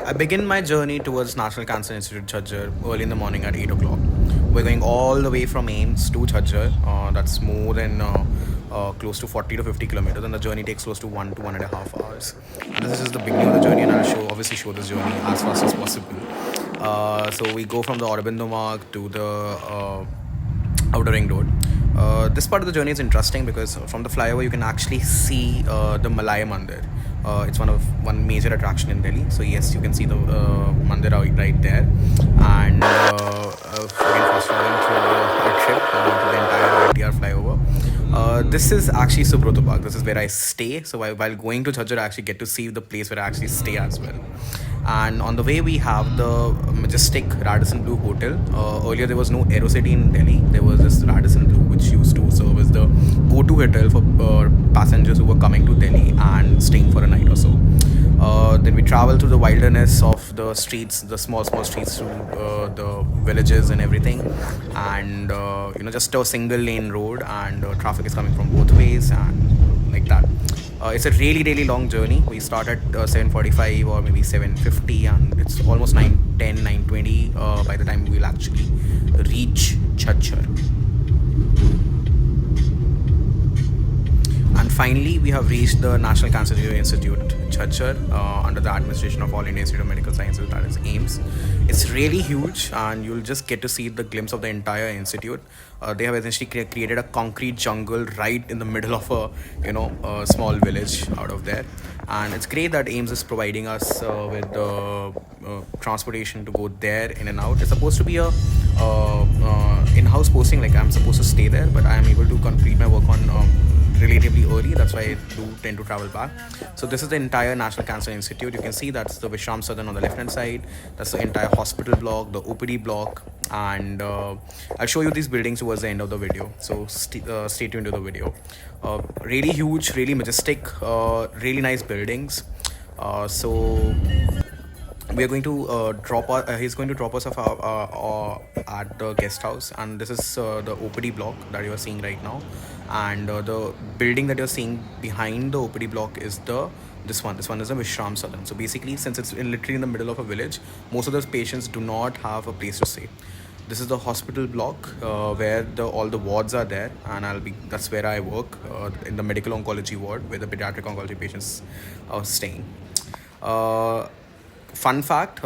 I begin my journey towards National Cancer Institute Jhajjar early in the morning at 8 o'clock. We're going all the way from AIMS to Jhajjar. That's more than close to 40 to 50 kilometers, and the journey takes close to 1 to 1.5 hours. And this is just the beginning of the journey, and I'll obviously show this journey as fast as possible. So we go from the Aurobindo Mark to the outer ring road. This part of the journey is interesting because from the flyover you can actually see the Malay Mandir. It's one major attraction in Delhi. So yes, you can see the mandir right there. And again, fast forwarding through a trip to the entire ITR flyover. This is actually Subroto Park. This is where I stay. So while going to Jhajjar, I actually get to see the place where I actually stay as well. And on the way, we have the majestic Radisson Blue Hotel. Earlier, there was no Aerocity in Delhi. There was this Radisson Blue, which used to serve as the go-to hotel for passengers who were coming to Delhi and staying for a night or so. Then we travel through the wilderness of the streets, the small streets through the villages and everything, and just a single lane road, and traffic is coming from both ways, and like that. It's a really long journey. We start at 7:45 or maybe 7:50, and it's almost 9:10, 9:20 by the time we'll actually reach Jhajjar. And finally, we have reached the National Cancer Institute, Jhajjar, under the administration of All India Institute of Medical Sciences, that is AIMS. It's really huge, and you'll just get to see the glimpse of the entire institute. They have essentially created a concrete jungle right in the middle of a small village out of there. And it's great that AIMS is providing us with transportation to go there in and out. It's supposed to be a in-house posting, like I'm supposed to stay there, but I am able to complete my work on relatively early. That's why I do tend to travel back. So this is the entire National Cancer Institute. You can see that's the Vishram Sadan on the left hand side. That's the entire hospital block, the OPD block, and I'll show you these buildings towards the end of the video. So stay tuned to the video. Really huge, really majestic, really nice buildings. So we are going to he's going to drop us off at the guest house, and this is the OPD block that you are seeing right now. And the building that you're seeing behind the OPD block is this one is a Vishram Sadan. So basically, since it's literally in the middle of a village, most of those patients do not have a place to stay. This is the hospital block where all the wards are there, and that's where I work, in the medical oncology ward where the pediatric oncology patients are staying. Fun fact,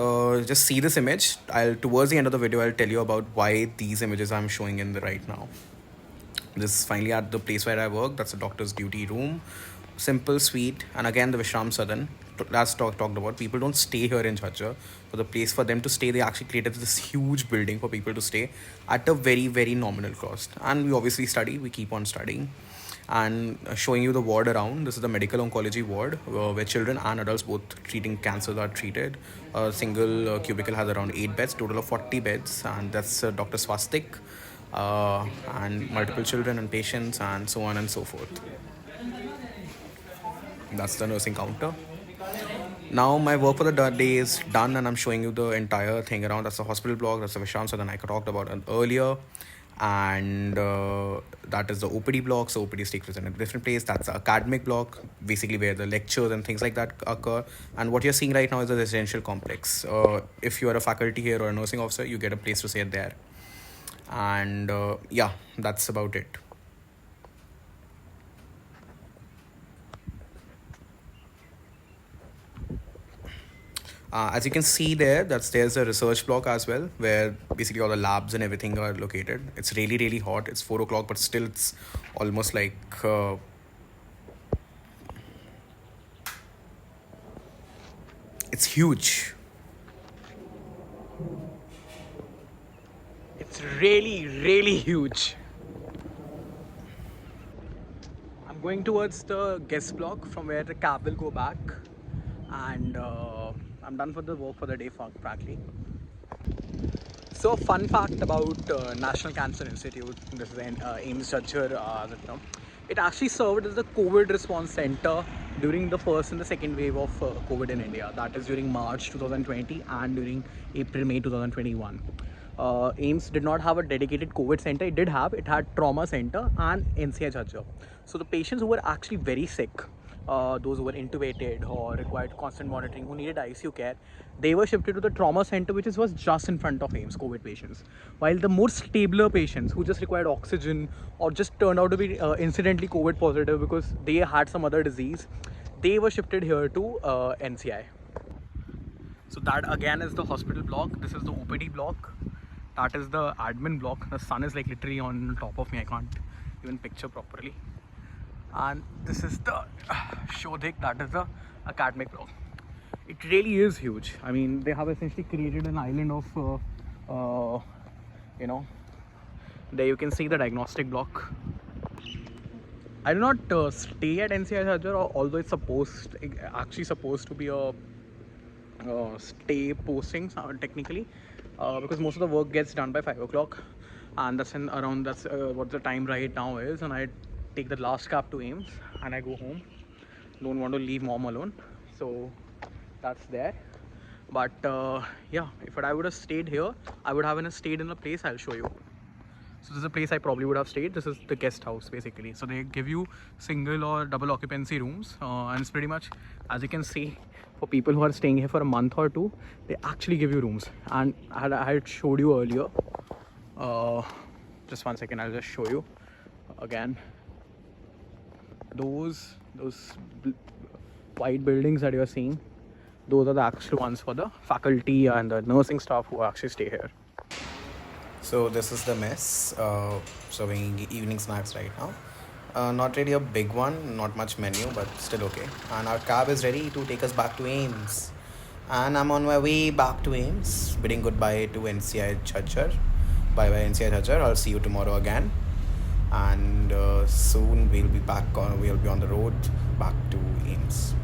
just see this image. Towards the end of the video, I'll tell you about why these images I'm showing in the right now. This is finally at the place where I work. That's a doctor's duty room. Simple, sweet, and again the Vishram Sadan. Last talked about, people don't stay here in Jhajjar. For the place for them to stay, they actually created this huge building for people to stay at a very nominal cost. And we obviously study. We keep on studying. And showing you the ward around. This is the medical oncology ward where children and adults both treating cancers are treated. A single cubicle has around 8 beds, total of 40 beds, and that's Dr. Swastik, and multiple children and patients, and so on and so forth. That's the nursing counter. Now my work for the day is done, and I'm showing you the entire thing around. That's the hospital block. That's the Vishram Sadan I talked about earlier. And that is the OPD block. So OPDs take place in a different place. That's the academic block, basically where the lectures and things like that occur. And what you're seeing right now is the residential complex. If you are a faculty here or a nursing officer, you get a place to stay there. And yeah, that's about it. As you can see there's a research block as well, where basically all the labs and everything are located. It's really hot. It's 4 o'clock, but still it's almost like it's huge. It's really huge. I'm going towards the guest block from where the cab will go back, and I'm done for the work for the day, frankly. So, fun fact about National Cancer Institute. This is AIMS Jhajjar. It actually served as the COVID response center during the first and the second wave of COVID in India. That is during March 2020 and during April-May 2021. AIMS did not have a dedicated COVID center. It had trauma center and NCI Jhajjar. So the patients who were actually very sick, those who were intubated or required constant monitoring, who needed ICU care, they were shifted to the trauma center, which was just in front of AIMS COVID patients. While the more stabler patients who just required oxygen or just turned out to be incidentally COVID positive because they had some other disease, they were shifted here to NCI. So that again is the hospital block. This is the OPD block. That is the admin block. The sun is like literally on top of me. I can't even picture properly. And this is the Shodhik. That is the academic block. It really is huge. I mean, they have essentially created an island of, you know, there you can see the diagnostic block. I do not stay at NCI Jhajjar, although it's actually supposed to be a stay postings technically, because most of the work gets done by 5 o'clock, and that's what the time right now is. And I take the last cab to AIMS and I go home. Don't want to leave mom alone, so that's there. But yeah, if I would have stayed here, I would have stayed in a place I'll show you. So this is a place I probably would have stayed. This is the guest house basically. So they give you single or double occupancy rooms, and it's pretty much, as you can see, for people who are staying here for a month or two, they actually give you rooms. And I had showed you earlier. Just 1 second, I'll just show you again. Those white buildings that you're seeing, those are the actual ones for the faculty and the nursing staff who actually stay here. So this is the mess, serving evening snacks right now. Not really a big one, not much menu, but still okay. And our cab is ready to take us back to AIMS. And I'm on my way back to AIMS, bidding goodbye to NCI Jhajjar. Bye bye NCI Jhajjar. I'll see you tomorrow again. And soon we'll be on the road back to AIMS.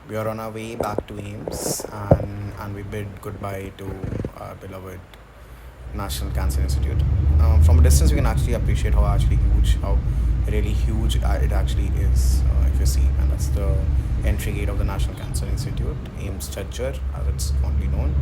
We are on our way back to AIMS, and we bid goodbye to our beloved National Cancer Institute. From a distance, you can actually appreciate how really huge it actually is, if you see. And that's the entry gate of the National Cancer Institute, AIMS Jhajjar, as it's fondly known.